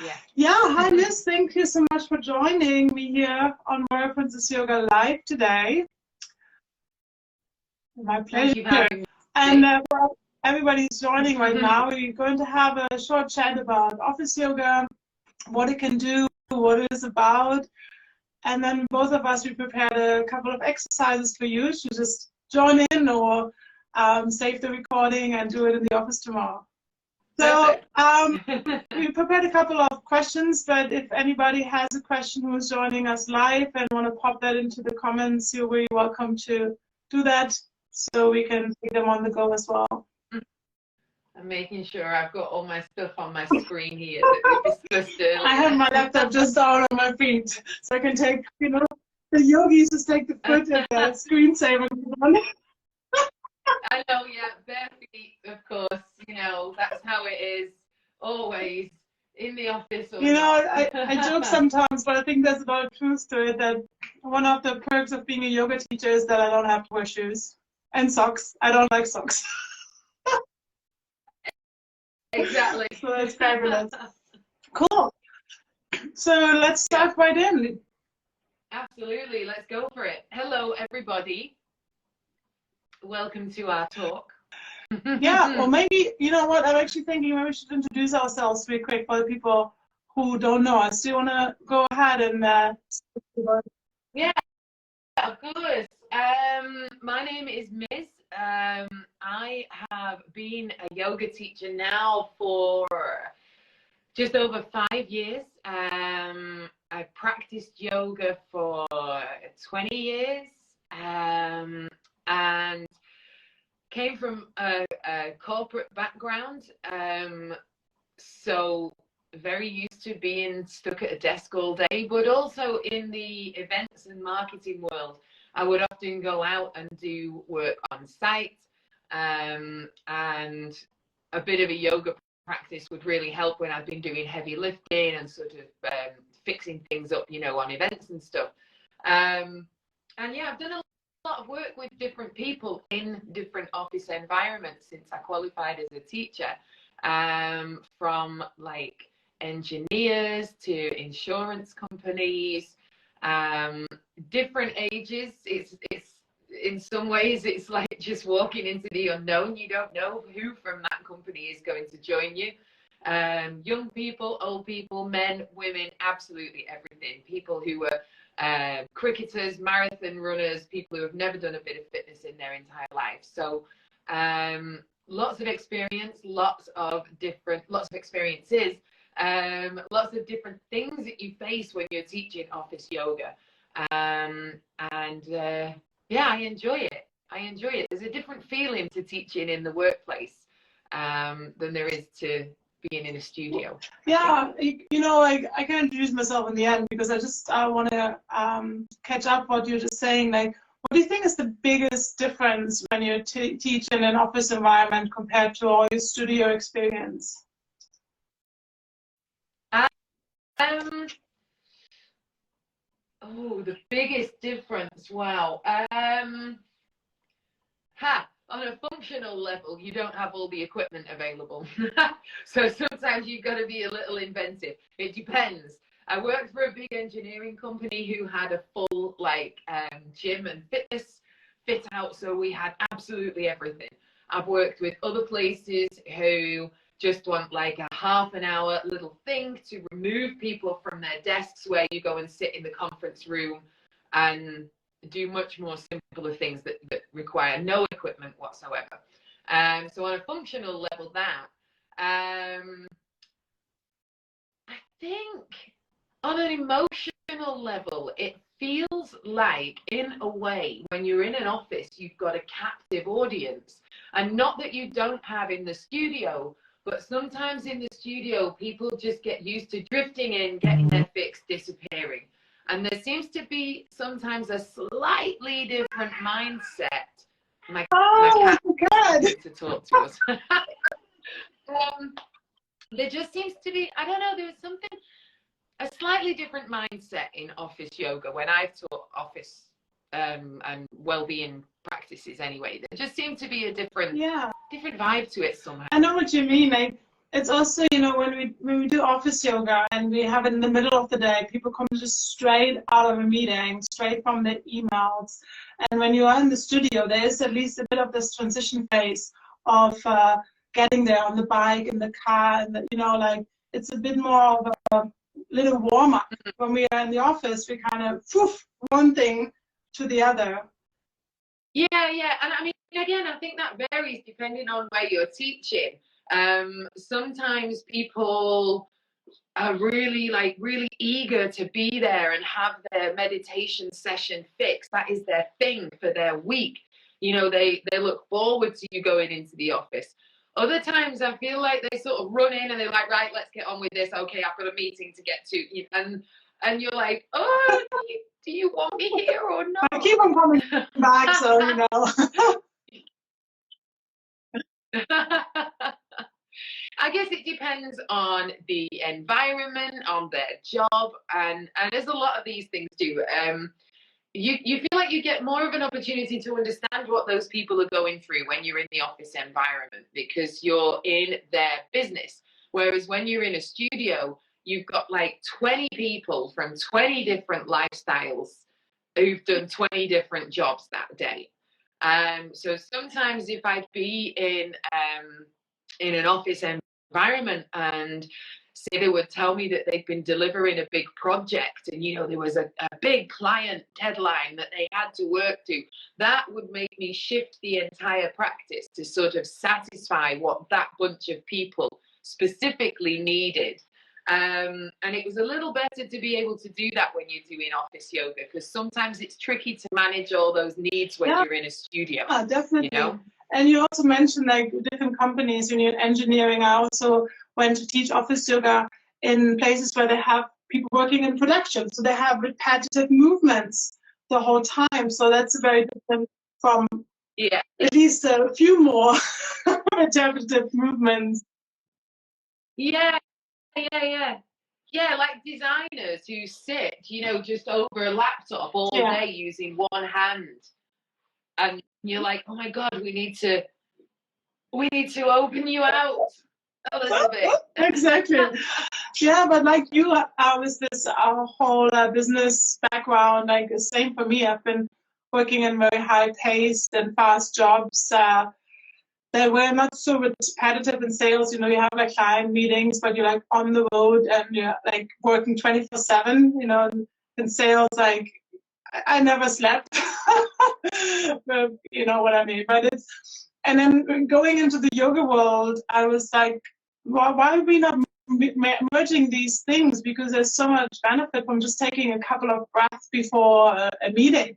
Yeah. Yeah, hi Liz, thank you so much for joining me here on Warrior Princess Yoga Live today. My pleasure. Thank you for having me. And well, everybody's joining right now. We're going to have a short chat about office yoga, what it can do, what it is about. And then both of us, we prepared a couple of exercises for you to just join in or save the recording and do it in the office tomorrow. So we prepared a couple of questions, but if anybody has a question who is joining us live and want to pop that into the comments, you're really welcome to do that so we can take them on the go as well. I'm making sure I've got all my stuff on my screen here that we discussed earlier. I have my laptop just down on my feet, so I can take, you know, the yogis just take the foot and the screensaver. I know, yeah, bare feet, of course, you know, that's how it is, always, in the office or you know, not. I joke sometimes, but I think there's a lot of truth to it, that one of the perks of being a yoga teacher is that I don't have to wear shoes and socks. I don't like socks. Exactly. So that's fabulous. Cool. So let's start right in. Absolutely, let's go for it. Hello, everybody. Welcome to our talk. Yeah, or maybe, you know what, I'm actually thinking maybe we should introduce ourselves real quick for the people who don't know us. Do you want to go ahead and... Yeah, of course. My name is Miz. I have been a yoga teacher now for just over 5 years. I practiced yoga for 20 years. And came from a corporate background, so very used to being stuck at a desk all day, but also in the events and marketing world, I would often go out and do work on site, and a bit of a yoga practice would really help when I've been doing heavy lifting and sort of fixing things up, you know, on events and stuff. And yeah, I've done a lot of work with different people in different office environments since I qualified as a teacher, from like engineers to insurance companies, different ages. It's in some ways it's like just walking into the unknown. You don't know who from that company is going to join you. Young people, old people, men, women, absolutely everything. People who were cricketers, marathon runners, people who have never done a bit of fitness in their entire life. So lots of experience, lots of experiences, lots of different things that you face when you're teaching office yoga. Yeah, I enjoy it. There's a different feeling to teaching in the workplace than there is to being in a studio. Yeah, you know, like I can introduce myself in the end because I want to catch up what you're just saying. Like, what do you think is the biggest difference when you teach in an office environment compared to all your studio experience? Oh, the biggest difference. Wow. On a functional level, you don't have all the equipment available. So sometimes you've got to be a little inventive. It depends. I worked for a big engineering company who had a full gym and fitness fit out. So we had absolutely everything. I've worked with other places who just want like a half an hour little thing to remove people from their desks, where you go and sit in the conference room and do much more simpler things that require no equipment whatsoever. So on a functional level, I think on an emotional level, it feels like, in a way, when you're in an office, you've got a captive audience. And not that you don't have in the studio, but sometimes in the studio, people just get used to drifting in, getting their fix, disappearing. And there seems to be sometimes a slightly different mindset. My cat to talk to us. There just seems to be, I don't know, there was something, a slightly different mindset in office yoga when I've taught office and well-being practices anyway. There just seemed to be a different vibe to it somehow. I know what you mean. Like, it's also, you know, when we do office yoga and we have it in the middle of the day, people come just straight out of a meeting, straight from their emails. And when you are in the studio, there is at least a bit of this transition phase of getting there on the bike, in the car, and the, you know, like it's a bit more of a little warm up. When we are in the office, we kind of poof, one thing to the other. Yeah, yeah. And I mean, again, I think that varies depending on where you're teaching. Sometimes people are really eager to be there and have their meditation session fixed. That is their thing for their week. You know, they look forward to you going into the office. Other times I feel like they sort of run in and they're like, right, let's get on with this. Okay, I've got a meeting to get to. And you're like, oh, do you want me here or not? I keep on coming back, so you know. I guess it depends on the environment, on their job, and there's a lot of these things do. You feel like you get more of an opportunity to understand what those people are going through when you're in the office environment because you're in their business. Whereas when you're in a studio, you've got like 20 people from 20 different lifestyles who've done 20 different jobs that day. So sometimes if I'd be in an office environment and say they would tell me that they've been delivering a big project and, you know, there was a big client deadline that they had to work to, that would make me shift the entire practice to sort of satisfy what that bunch of people specifically needed. And it was a little better to be able to do that when you're doing office yoga because sometimes it's tricky to manage all those needs when you're in a studio. Yeah, definitely. You know? And you also mentioned like different companies when you're in engineering. I also went to teach office yoga in places where they have people working in production. So they have repetitive movements the whole time. So that's very different from at least a few more repetitive movements. Yeah, like designers who sit, you know, just over a laptop all day using one hand. And you're like, oh my God, we need to open you out a little bit. Exactly. Yeah, but like you, with this whole business background, like the same for me. I've been working in very high-paced and fast jobs that were not so repetitive in sales. You know, you have like client meetings, but you're like on the road and you're like working 24/7. You know, in sales, like I never slept. But, you know what I mean? But it's, and then going into the yoga world, I was like, well, why are we not merging these things? Because there's so much benefit from just taking a couple of breaths before a meeting.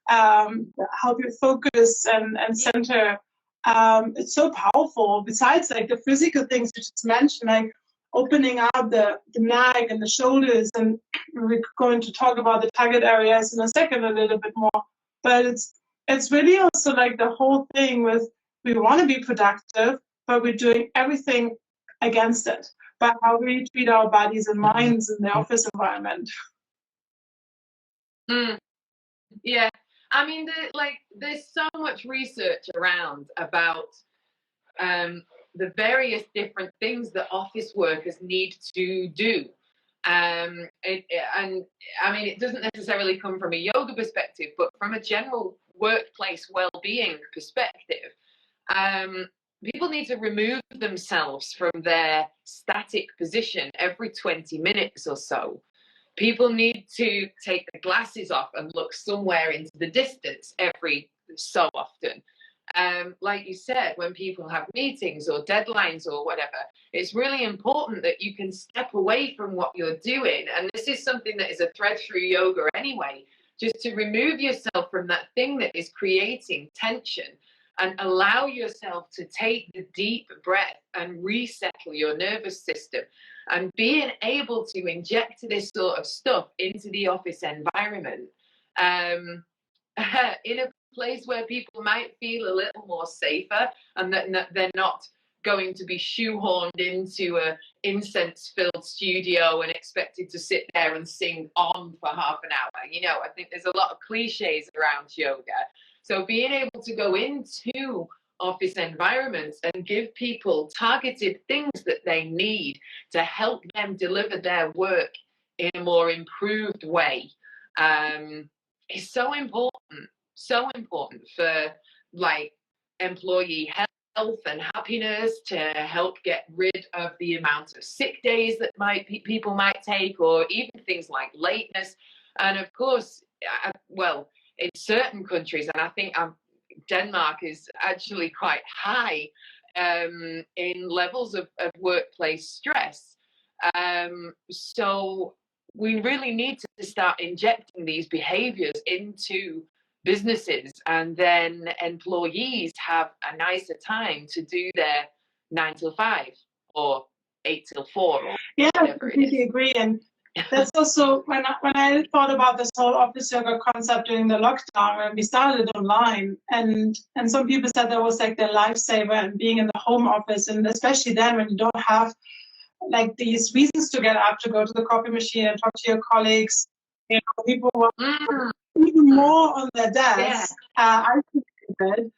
Help you focus and center. It's so powerful. Besides like the physical things you just mentioned, like opening up the neck and the shoulders, and we're going to talk about the target areas in a second a little bit more. But it's really also like the whole thing with we want to be productive, but we're doing everything against it by how we treat our bodies and minds in the office environment. Yeah. I mean, there's so much research around about the various different things that office workers need to do. And I mean, it doesn't necessarily come from a yoga perspective, but from a general workplace well-being perspective. People need to remove themselves from their static position every 20 minutes or so. People need to take the glasses off and look somewhere into the distance every so often. Like you said, when people have meetings or deadlines or whatever, it's really important that you can step away from what you're doing. And this is something that is a thread through yoga anyway, just to remove yourself from that thing that is creating tension and allow yourself to take the deep breath and resettle your nervous system. And being able to inject this sort of stuff into the office environment in a place where people might feel a little more safer and that they're not going to be shoehorned into a incense-filled studio and expected to sit there and sing on for half an hour. You know, I think there's a lot of cliches around yoga. So being able to go into office environments and give people targeted things that they need to help them deliver their work in a more improved way is so important for like employee health and happiness, to help get rid of the amount of sick days that people might take, or even things like lateness. And of course, well, in certain countries, and I think Denmark is actually quite high in levels of workplace stress. So we really need to start injecting these behaviors into businesses, and then employees have a nicer time to do their 9 till 5 or 8 till 4 or yeah, whatever I completely agree. And that's also when I thought about this whole office yoga concept during the lockdown, when we started online, and some people said that was like their lifesaver, and being in the home office, and especially then when you don't have like these reasons to get up, to go to the coffee machine and talk to your colleagues. You know, people were even more on their desk. Yeah. I think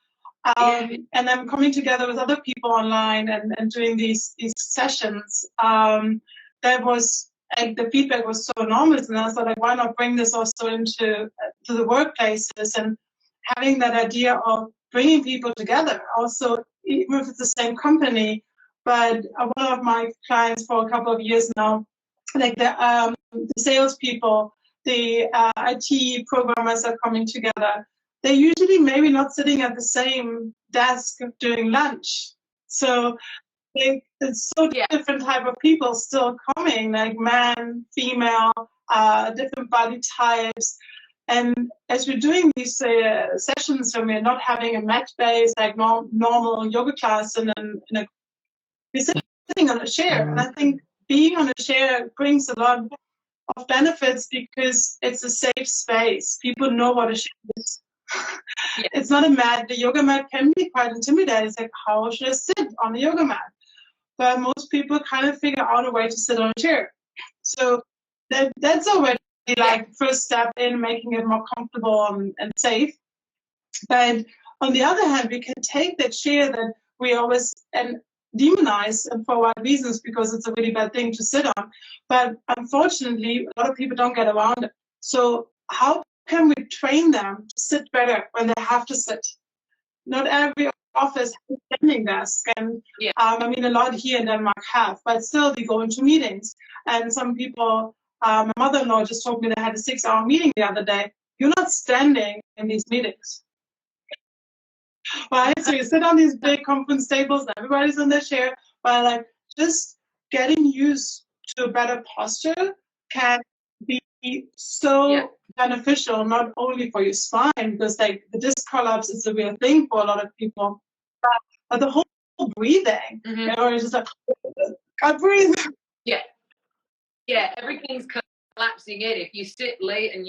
and then coming together with other people online and doing these sessions, that was like the feedback was so enormous, and I thought, like, why not bring this also into to the workplaces, and having that idea of bringing people together, also even if it's the same company. But one of my clients for a couple of years now, like the salespeople, the IT programmers are coming together. They're usually maybe not sitting at the same desk during lunch. So it's so different type of people still coming, like man, female, different body types. And as we're doing these sessions, when we're not having a mat base, like normal yoga class, and then we're sitting on a chair. And I think being on a chair brings a lot of benefits because it's a safe space. People know what a chair is. It's not a mat. The yoga mat can be quite intimidating. It's like, how should I sit on a yoga mat? But most people kind of figure out a way to sit on a chair. So that's already like the first step in making it more comfortable and safe. But on the other hand, we can take that chair that we always demonize for what reasons, because it's a really bad thing to sit on. But unfortunately, a lot of people don't get around it. So how can we train them to sit better when they have to sit? Not every office has a standing desk, and I mean, a lot here in Denmark have, but still they go into meetings. And some people, my mother-in-law just told me they had a 6-hour meeting the other day. You're not standing in these meetings, right? So you sit on these big conference tables, and everybody's in their chair, but like just getting used to a better posture can be so beneficial, not only for your spine, because like the disc collapse is a real thing for a lot of people, but the whole breathing, you know, it's just like, I breathe. Yeah, everything's collapsing in. If you sit late and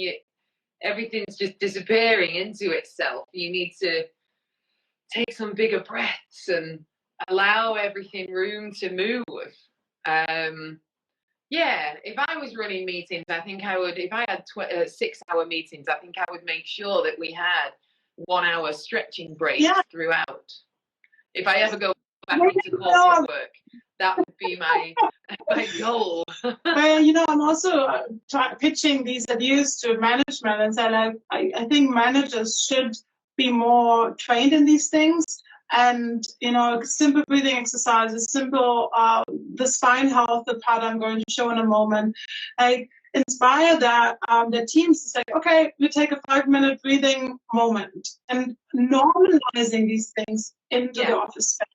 everything's just disappearing into itself, you need to take some bigger breaths and allow everything room to move. If I was running meetings, I think I would, if I had 6-hour meetings, I think I would make sure that we had 1-hour stretching breaks throughout. If I ever go back into corporate work, that would be my goal. Well, you know, I'm also pitching these ideas to management and say, like, I think managers should be more trained in these things. And, you know, simple breathing exercises, simple, the spine health, the part I'm going to show in a moment, like inspire the teams to say, okay, we take a 5-minute breathing moment, and normalizing these things into the office space.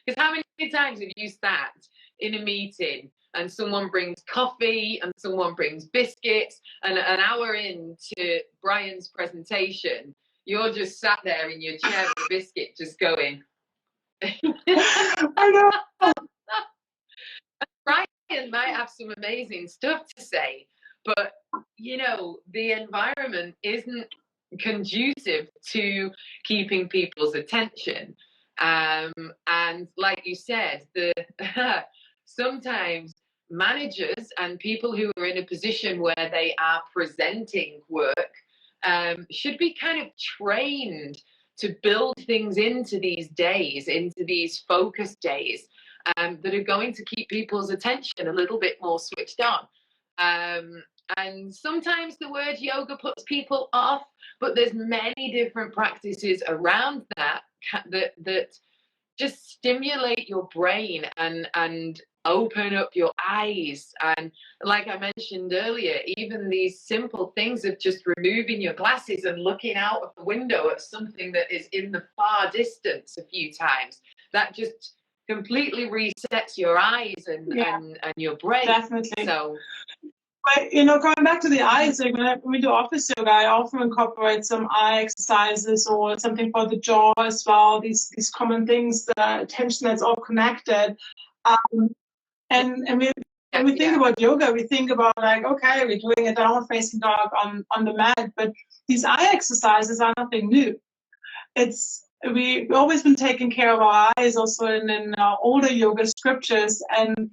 Because how many times have you sat in a meeting and someone brings coffee and someone brings biscuits, and an hour into Brian's presentation, you're just sat there in your chair with a biscuit just going. I know. Brian might have some amazing stuff to say, but, you know, the environment isn't conducive to keeping people's attention. And like you said, sometimes managers and people who are in a position where they are presenting work should be kind of trained to build things into these days, into these focus days, that are going to keep people's attention a little bit more switched on. And sometimes the word yoga puts people off, but there's many different practices around that just stimulate your brain and open up your eyes. And like I mentioned earlier, even these simple things of just removing your glasses and looking out of the window at something that is in the far distance a few times, that just completely resets your eyes and your brain. Definitely. So, but, going back to the eyes, like when we do office yoga, I often incorporate some eye exercises or something for the jaw as well. These common things, the attention that's all connected. And when we think about yoga, we think about like, okay, we're doing a downward facing dog on the mat, but these eye exercises are nothing new. We've always been taking care of our eyes, also in older yoga scriptures, and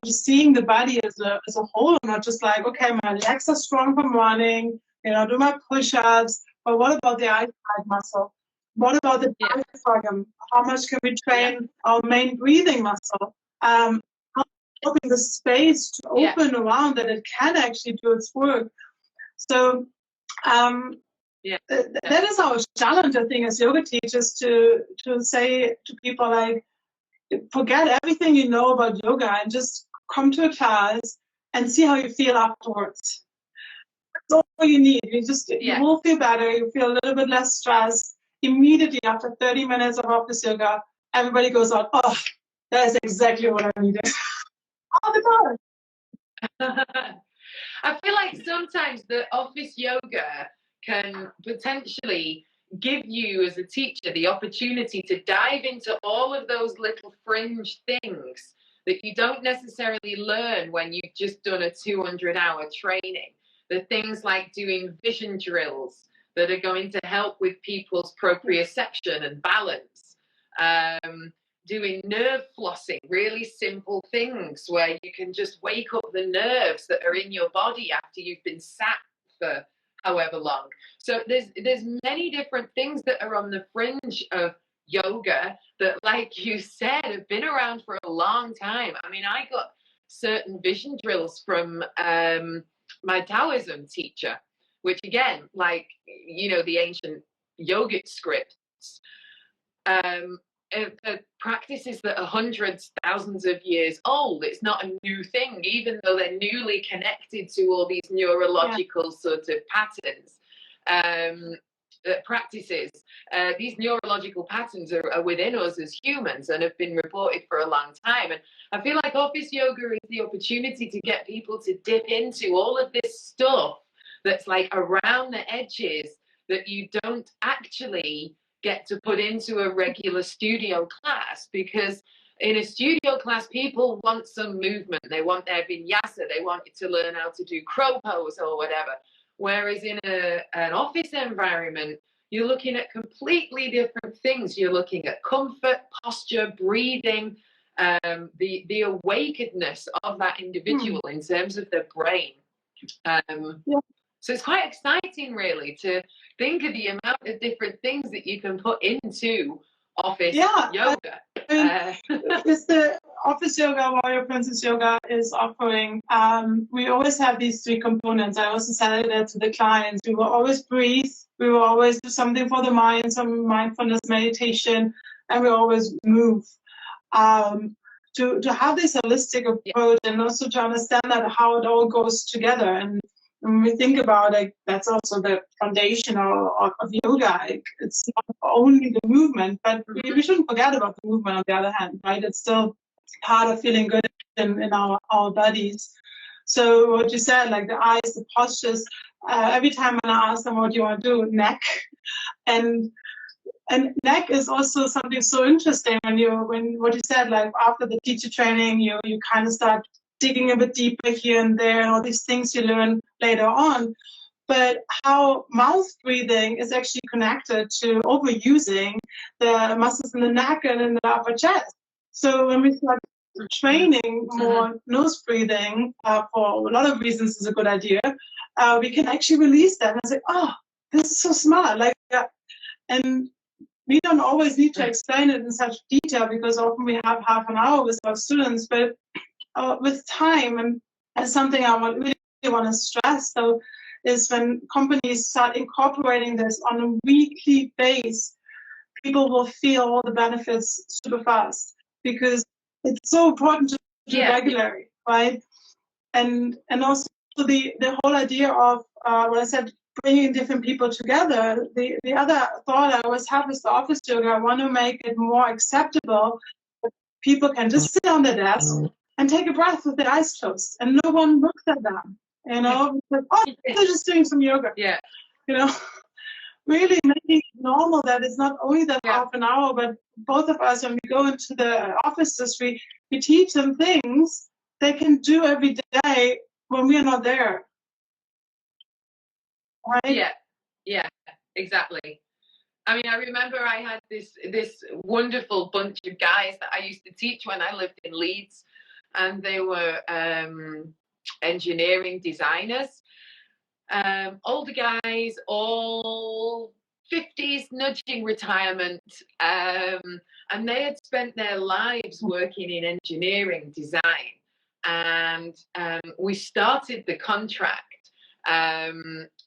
just seeing the body as a whole, not just like, okay, my legs are strong from running, do my push-ups, but what about the eye side muscle? What about the diaphragm? How much can we train our main breathing muscle? Open the space to open around that it can actually do its work. So that is our challenge, I think, as yoga teachers, to say to people like, forget everything you know about yoga and just come to a class and see how you feel afterwards. That's all you need. You will feel better. You feel a little bit less stressed. Immediately after 30 minutes of office yoga, everybody goes out, oh, that is exactly what I needed. All the time. I feel like sometimes the office yoga can potentially give you as a teacher the opportunity to dive into all of those little fringe things that you don't necessarily learn when you've just done a 200-hour training. The things like doing vision drills that are going to help with people's proprioception and balance. Doing nerve flossing, really simple things where you can just wake up the nerves that are in your body after you've been sat for however long. So there's many different things that are on the fringe of yoga that, like you said, have been around for a long time. I mean, I got certain vision drills from my Taoism teacher, which again, like, the ancient yogic scripts, practices that are hundreds, thousands of years old. It's not a new thing, even though they're newly connected to all these neurological sort of patterns. Practices. These neurological patterns are within us as humans and have been reported for a long time. And I feel like office yoga is the opportunity to get people to dip into all of this stuff that's like around the edges that you don't actually get to put into a regular studio class, because in a studio class, people want some movement. They want their vinyasa. They want you to learn how to do crow pose or whatever. Whereas in an office environment, you're looking at completely different things. You're looking at comfort, posture, breathing, the awakenedness of that individual in terms of their brain. So it's quite exciting, really, to think of the amount of different things that you can put into office yoga. It's the office yoga, Warrior Princess Yoga is offering. We always have these three components. I also said it to the clients. We will always breathe. We will always do something for the mind, some mindfulness meditation, and we always move. To have this holistic approach and also to understand that how it all goes together. And when we think about it, that's also the foundation of yoga. It's not only the movement, but we shouldn't forget about the movement on the other hand, right? It's still part of feeling good in our bodies. So what you said, like the eyes, the postures, every time when I ask them what you want to do, neck. And neck is also something so interesting when what you said, like after the teacher training, you kind of start digging a bit deeper here and there, and all these things you learn later on. But how mouth breathing is actually connected to overusing the muscles in the neck and in the upper chest. So when we start training more nose breathing, for a lot of reasons is a good idea, we can actually release that and say, oh, this is so smart. Like, and we don't always need to explain it in such detail because often we have half an hour with our students, but with time, and that's something I really want to stress, though, is when companies start incorporating this on a weekly basis, people will feel all the benefits super fast because it's so important to do regularly, right? And also the whole idea of what I said, bringing different people together. The other thought I always have is the office yoga. I want to make it more acceptable. People can just sit on the desk and take a breath with their eyes closed, and no one looks at them. Because, they're just doing some yoga. Yeah. Really making it normal that it's not only that half an hour, but both of us, when we go into the offices, we teach them things they can do every day when we are not there. Right? Yeah, exactly. I mean, I remember I had this wonderful bunch of guys that I used to teach when I lived in Leeds, and they were engineering designers, older guys, all 50s, nudging retirement, and they had spent their lives working in engineering design, and we started the contract.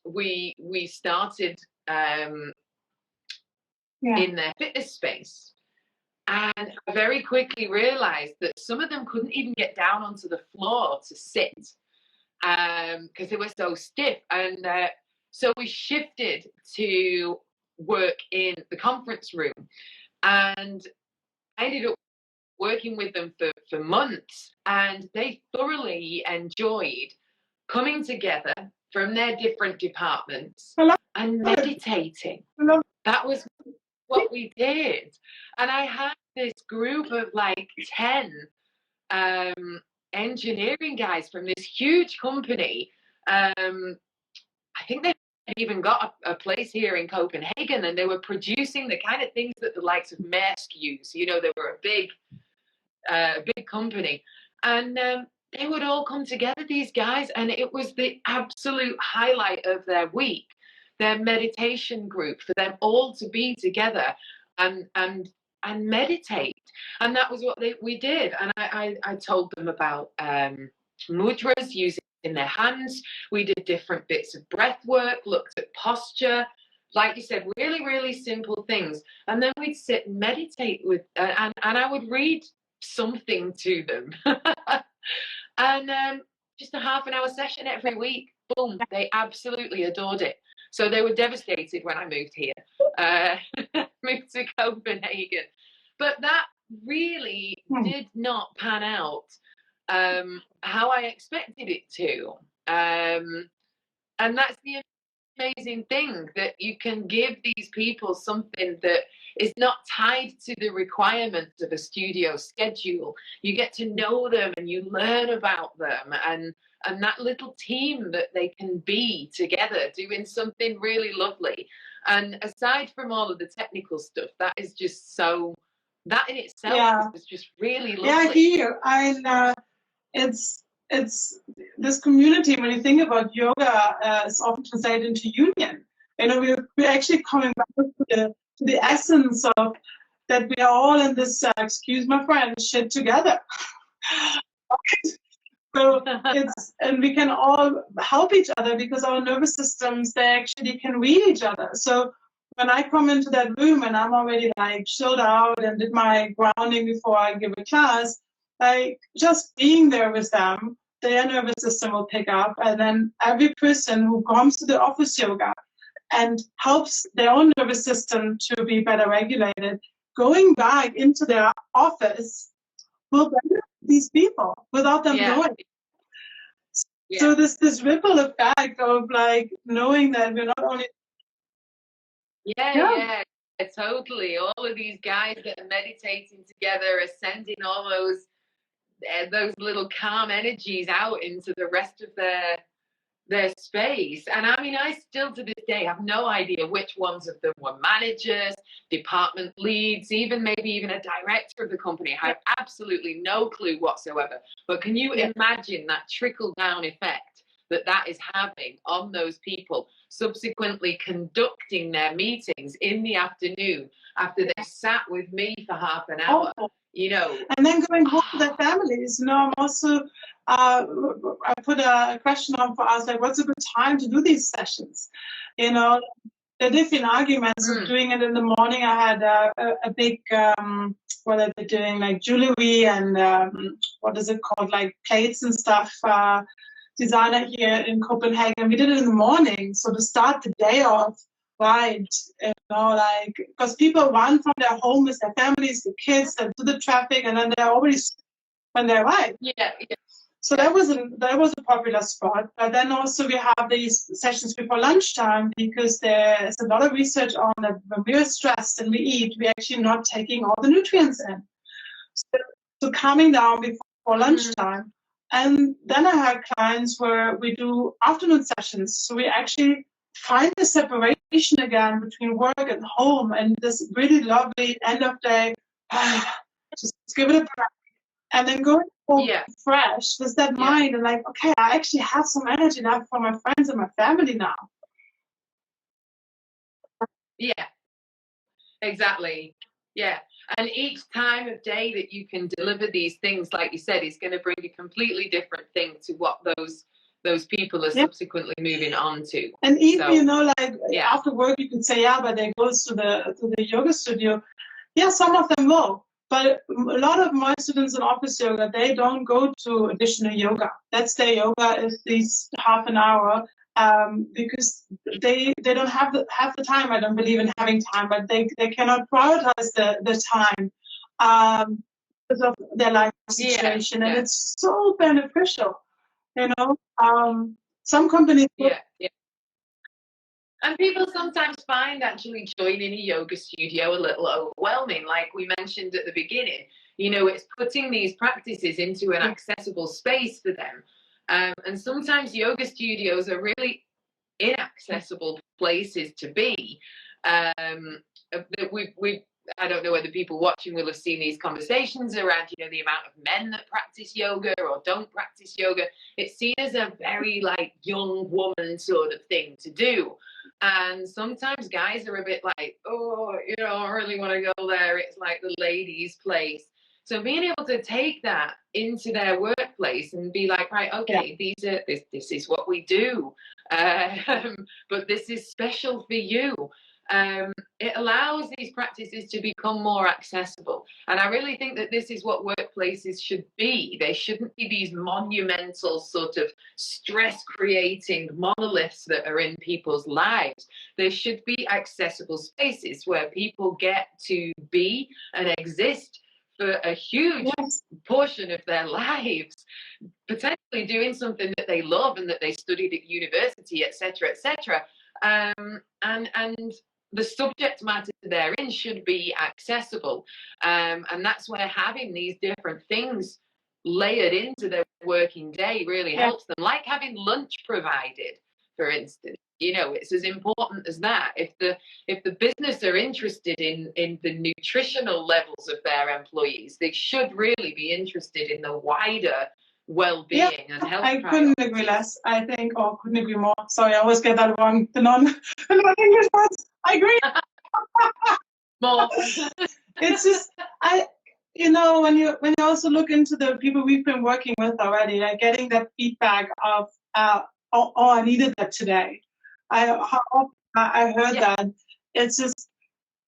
We started in their fitness space, and I very quickly realized that some of them couldn't even get down onto the floor to sit because they were so stiff, and so we shifted to work in the conference room, and I ended up working with them for months, and they thoroughly enjoyed coming together from their different departments and meditating. That was what we did. And I had this group of like 10 engineering guys from this huge company. I think they even got a place here in Copenhagen, and they were producing the kind of things that the likes of Maersk use. They were a big company. And they would all come together, these guys, and it was the absolute highlight of their week, their meditation group, for them all to be together and meditate. And that was what we did. And I told them about mudras, using their hands. We did different bits of breath work, looked at posture, like you said, really, really simple things. And then we'd sit and meditate with, and I would read something to them. And just a half an hour session every week. Boom, they absolutely adored it. So they were devastated when I moved here, moved to Copenhagen. But that really did not pan out how I expected it to. And that's the amazing thing, that you can give these people something that is not tied to the requirements of a studio schedule. You get to know them and you learn about them, and that little team that they can be together doing something really lovely. And aside from all of the technical stuff, that is just so, that in itself is just really lovely. Yeah, here, it's this community. When you think about yoga, is often translated into union. We're actually coming back to the essence of that we are all in this, excuse my French, shit together. So and we can all help each other because our nervous systems, they actually can read each other. So when I come into that room and I'm already like chilled out and did my grounding before I give a class, like just being there with them, their nervous system will pick up. And then every person who comes to the office yoga and helps their own nervous system to be better regulated, going back into their office will benefit these people without them knowing. So this ripple effect of like knowing that we're not only totally. All of these guys that are meditating together are sending all those little calm energies out into the rest of their space. And I mean, I still to this day have no idea which ones of them were managers, department leads, maybe even a director of the company. I have absolutely no clue whatsoever. But can you imagine that trickle down effect that is having on those people, subsequently conducting their meetings in the afternoon after they sat with me for half an hour, you know. And then going home to their families, you know, I'm also, I put a question on for us, like, what's a good time to do these sessions? You know, there are different arguments of doing it in the morning. I had a big, what are they doing, like jewelry and what is it called, like plates and stuff, designer here in Copenhagen. We did it in the morning, so to start the day off right, you know, like, because people run from their home with their families, the kids, and to the traffic, and then they're already when they arrive. Yeah. So that was a popular spot. But then also we have these sessions before lunchtime, because there's a lot of research on that when we're stressed and we eat, we're actually not taking all the nutrients in. So calming down before lunchtime. And then I had clients where we do afternoon sessions. So we actually find the separation again between work and home, and this really lovely end of day, just give it a break. And then going home fresh with that mind and like, okay, I actually have some energy now for my friends and my family now. Yeah, exactly. Yeah. And each time of day that you can deliver these things, like you said, is going to bring a completely different thing to what those people are subsequently moving on to. And even, you know, like after work, you can say, yeah, but they go to the yoga studio. Yeah, some of them will. But a lot of my students in office yoga, they don't go to additional yoga. That's their yoga is these half an hour, because they don't have the time. I don't believe in having time, but they cannot prioritize the time because of their life situation, and it's so beneficial. You know, some companies. Yeah. And people sometimes find actually joining a yoga studio a little overwhelming, like we mentioned at the beginning. You know, it's putting these practices into an accessible space for them. And sometimes yoga studios are really inaccessible places to be. We've I don't know whether people watching will have seen these conversations around, you know, the amount of men that practice yoga or don't practice yoga. It's seen as a very like young woman sort of thing to do. And sometimes guys are a bit like, oh, you know, I really want to go there. It's like the ladies' place. So being able to take that into their workplace and be like, right, okay, this is what we do, but this is special for you. It allows these practices to become more accessible. And I really think that this is what workplaces should be. They shouldn't be these monumental sort of stress-creating monoliths that are in people's lives. They should be accessible spaces where people get to be and exist for a huge portion of their lives, potentially doing something that they love and that they studied at university, etc., etc. And the subject matter therein should be accessible. And that's where having these different things layered into their working day really helps them, like having lunch provided, for instance. You know, it's as important as that. If the business are interested in the nutritional levels of their employees, they should really be interested in the wider well-being and health. I couldn't agree less. I think, or couldn't agree more. Sorry, I always get that wrong. The non-English words. I agree. More. It's just you know, when you also look into the people we've been working with already, like getting that feedback of, oh, I needed that today. I heard that. It's just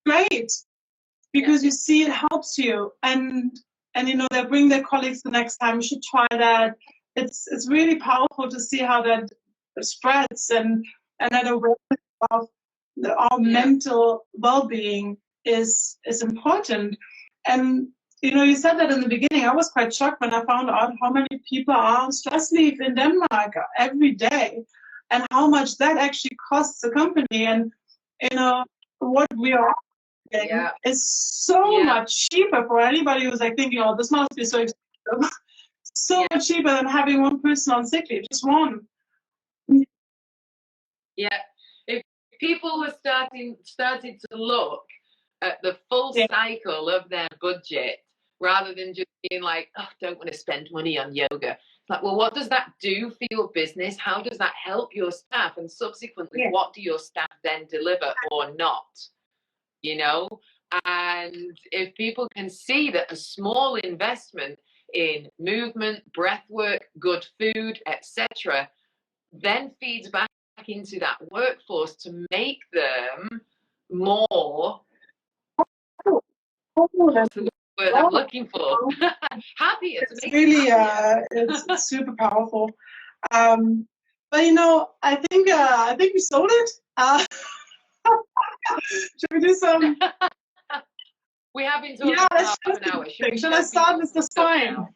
great because you see it helps you, and you know, they bring their colleagues the next time. You should try that. It's really powerful to see how that spreads, and that awareness of our mental well-being is important. And you know, you said that in the beginning. I was quite shocked when I found out how many people are on stress leave in Denmark every day, and how much that actually costs the company. And you know, what we are offering is so much cheaper for anybody who's like thinking, "Oh, this must be so expensive." So much cheaper than having one person on sick leave, just one. Yeah, if people were started to look at the full cycle of their budget rather than just being like, oh, don't want to spend money on yoga. It's like, well, what does that do for your business? How does that help your staff? And subsequently, what do your staff then deliver or not? You know? And if people can see that a small investment in movement, breath work, good food, etc., then feeds back into that workforce to make them more, what's the word I'm looking for? Happier. It's really, it's super powerful. But you know, I think we sold it. Should we do some? We have been talking for half an hour. Should I start with the spine?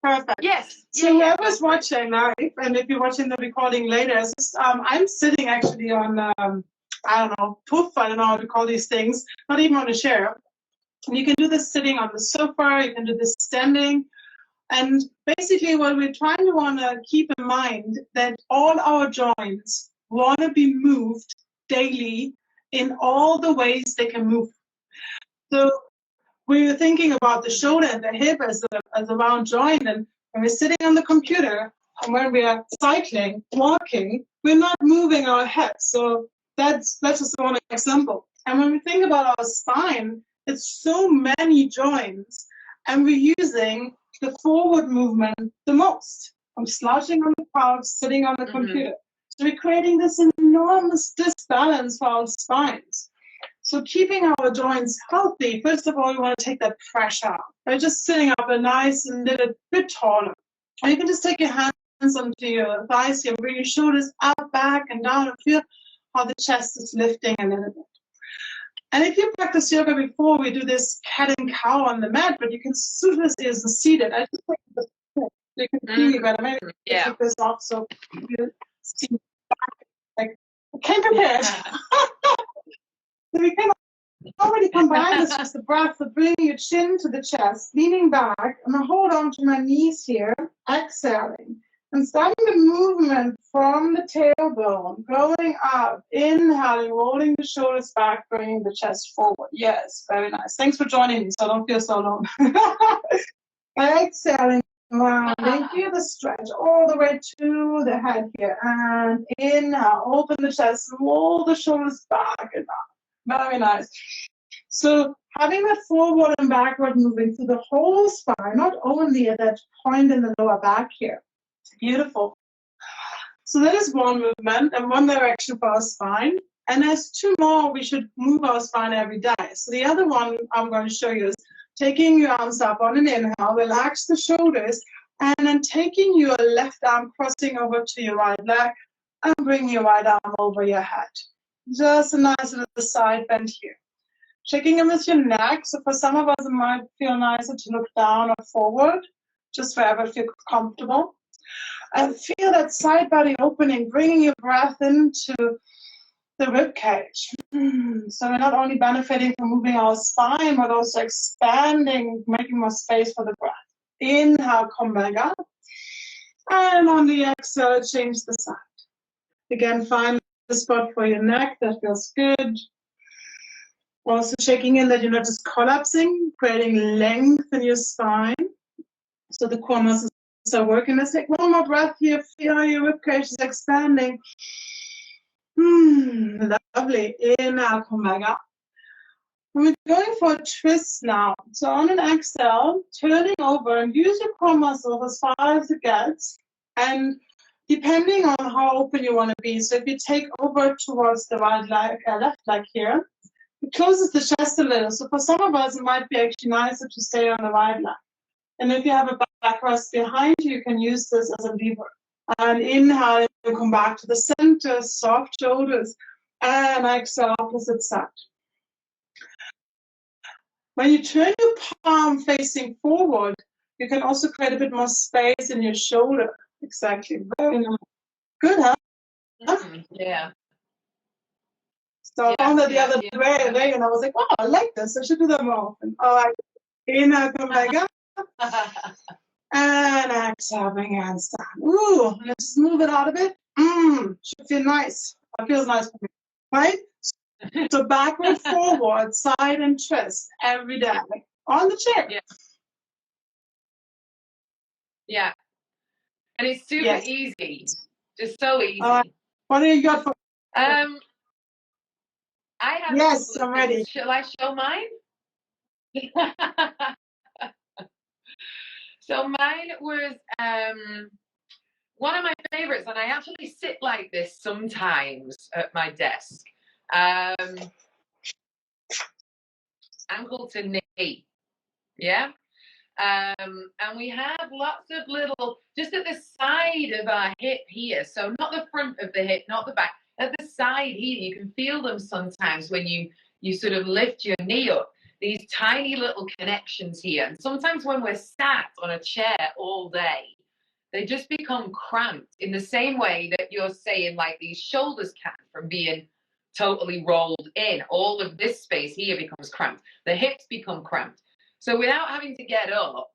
Perfect. Yes. So whoever's watching live, and if you're watching the recording later, just, I'm sitting actually on, I don't know, poof, I don't know how to call these things, not even on a chair. And you can do this sitting on the sofa, you can do this standing. And basically what we're trying to want to keep in mind that all our joints want to be moved daily in all the ways they can move. So we were thinking about the shoulder and the hip as a round joint, and when we're sitting on the computer and when we are cycling, walking, we're not moving our head. So that's just one example. And when we think about our spine, it's so many joints, and we're using the forward movement the most. I'm slouching on the couch, sitting on the computer. So we're creating this enormous disbalance for our spines. So keeping our joints healthy, first of all, you want to take that pressure out by just sitting up a nice and little bit taller. And you can just take your hands onto your thighs here, bring your shoulders up, back, and down, and feel how the chest is lifting a little bit. And if you practice yoga before, we do this cat and cow on the mat, but you can do this as seated. I just think you can see me better. Maybe take this off so you see like I came prepared. So we can already combine this with the breath of bringing your chin to the chest, leaning back, and I hold on to my knees here, exhaling. And starting the movement from the tailbone, going up, inhaling, rolling the shoulders back, bringing the chest forward. Yes, very nice. Thanks for joining me, so I don't feel so alone. Exhaling, rounding, feel the stretch all the way to the head here. And inhale, open the chest, roll the shoulders back and up. Very nice. So having that forward and backward moving through the whole spine, not only at that point in the lower back here. Beautiful. So that is one movement and one direction for our spine. And there's two more we should move our spine every day. So the other one I'm going to show you is taking your arms up on an inhale, relax the shoulders, and then taking your left arm, crossing over to your right leg, and bring your right arm over your head. Just a nice little side bend here. Checking in with your neck. So for some of us, it might feel nicer to look down or forward, just wherever you feel comfortable. And feel that side body opening, bringing your breath into the rib cage. So we're not only benefiting from moving our spine, but also expanding, making more space for the breath. Inhale, come back up. And on the exhale, change the side. Again, find the spot for your neck. That feels good. Also checking in that you're not just collapsing, creating length in your spine. So the core muscles are working. Let's take one more breath here. Feel your ribcage is expanding. Lovely. Inhale, come back up. We're going for a twist now. So on an exhale, turning over and use your core muscles as far as it gets. And depending on how open you want to be. So if you take over towards the right leg, left leg here, it closes the chest a little. So for some of us, it might be actually nicer to stay on the right leg. And if you have a back rest behind you, you can use this as a lever. And inhale, you come back to the center, soft shoulders, and exhale, opposite side. When you turn your palm facing forward, you can also create a bit more space in your shoulder. Exactly. Very nice. Good, huh? Yeah. So I found that the other day, and I was like, wow, I like this. I should do that more often. All right. Inhale, come back up. And exhale, bring your hands down. Ooh, let's just move it out a bit. Should feel nice. It feels nice for me. Right? So backward, forward, side, and twist every day on the chair. Yeah. Yeah. And it's super easy. Just so easy. What do you got for? I have Yes, I'm ready. Shall I show mine? So mine was one of my favorites, and I actually sit like this sometimes at my desk. Ankle to knee. Yeah. And we have lots of little, just at the side of our hip here. So not the front of the hip, not the back. At the side here, you can feel them sometimes when you sort of lift your knee up. These tiny little connections here. And sometimes when we're sat on a chair all day, they just become cramped in the same way that you're saying, like, these shoulders can from being totally rolled in. All of this space here becomes cramped. The hips become cramped. So without having to get up,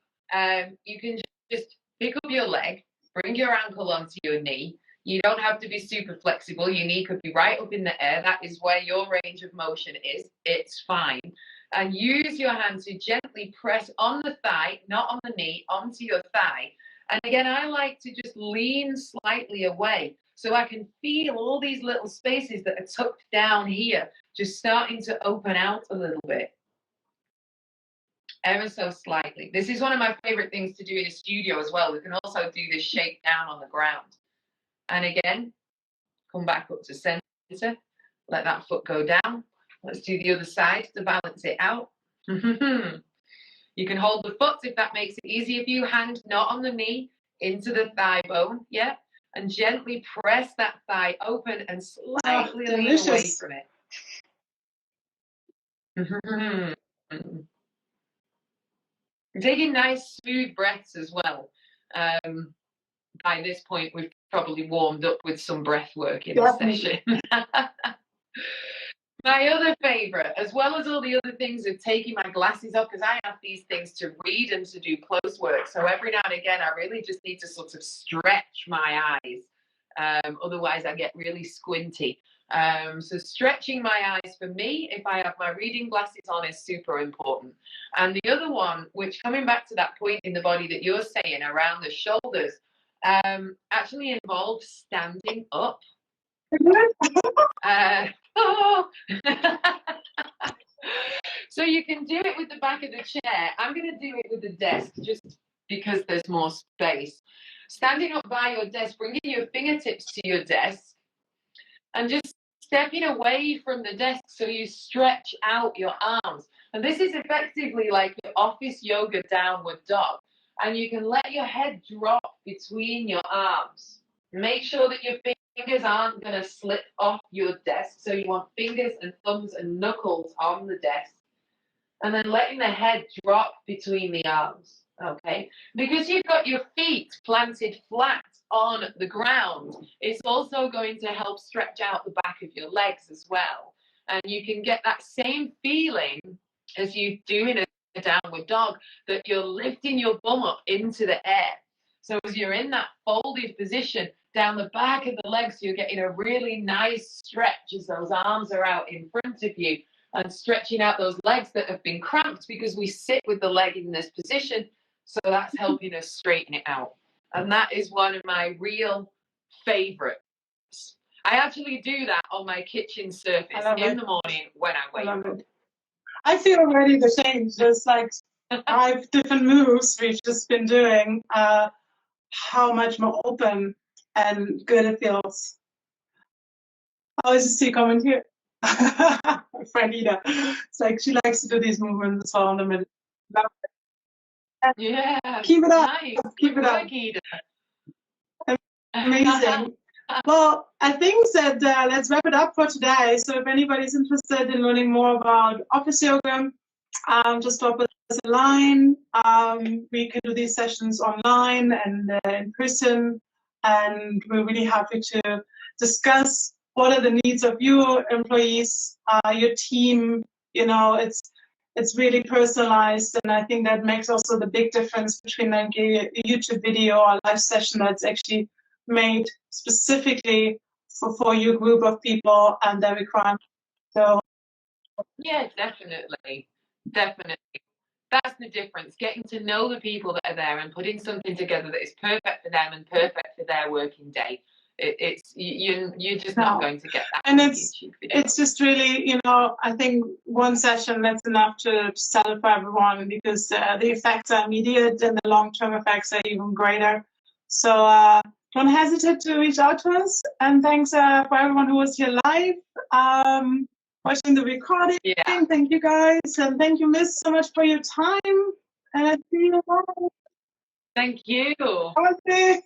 you can just pick up your leg, bring your ankle onto your knee. You don't have to be super flexible. Your knee could be right up in the air. That is where your range of motion is. It's fine. And use your hand to gently press on the thigh, not on the knee, onto your thigh. And again, I like to just lean slightly away so I can feel all these little spaces that are tucked down here, just starting to open out a little bit. Ever so slightly. This is one of my favorite things to do in a studio as well. We can also do this shake down on the ground. And again, come back up to center. Let that foot go down. Let's do the other side to balance it out. You can hold the foot if that makes it easier for you. Hand not on the knee, into the thigh bone. Yeah. And gently press that thigh open and slightly lean away from it. Taking nice smooth breaths as well. By this point, we've probably warmed up with some breath work in the session. My other favorite, as well as all the other things of taking my glasses off, because I have these things to read and to do close work. So every now and again, I really just need to sort of stretch my eyes. Otherwise, I get really squinty. So stretching my eyes for me, if I have my reading glasses on, is super important. And the other one, which coming back to that point in the body that you're saying around the shoulders, actually involves standing up. So you can do it with the back of the chair. I'm going to do it with the desk just because there's more space. Standing up by your desk, bringing your fingertips to your desk and just stepping away from the desk so you stretch out your arms. And this is effectively like your office yoga downward dog. And you can let your head drop between your arms. Make sure that your fingers aren't going to slip off your desk. So you want fingers and thumbs and knuckles on the desk. And then letting the head drop between the arms. Okay? Because you've got your feet planted flat on the ground, it's also going to help stretch out the back of your legs as well. And you can get that same feeling as you do in a downward dog, that you're lifting your bum up into the air. So as you're in that folded position down the back of the legs, you're getting a really nice stretch as those arms are out in front of you and stretching out those legs that have been cramped because we sit with the leg in this position. So that's helping us straighten it out. And that is one of my real favorites. I actually do that on my kitchen surface in the morning when I wake up. I feel already the change. There's like 5 different moves we've just been doing. How much more open and good it feels. How is the comment here? My friend Ida. It's like she likes to do these movements as well in the middle. Yeah. Keep it up. Nice. Keep it up. Ida. Amazing. Well, I think that let's wrap it up for today. So if anybody's interested in learning more about office yoga, just drop us a line. We can do these sessions online and in person, and we're really happy to discuss what are the needs of your employees, your team. You know, it's really personalized, and I think that makes also the big difference between like a YouTube video or a live session that's actually made specifically for your group of people and their requirements. So Yeah, definitely. That's the difference. Getting to know the people that are there and putting something together that is perfect for them and perfect for their working day. You're just not going to get that. And it's just really, you know, I think one session that's enough to sell it for everyone, because the effects are immediate and the long-term effects are even greater. So don't hesitate to reach out to us. And thanks for everyone who was here live, watching the recording. Yeah. Thank you guys, and thank you, Miss, so much for your time. And I see you. Thank you. Okay.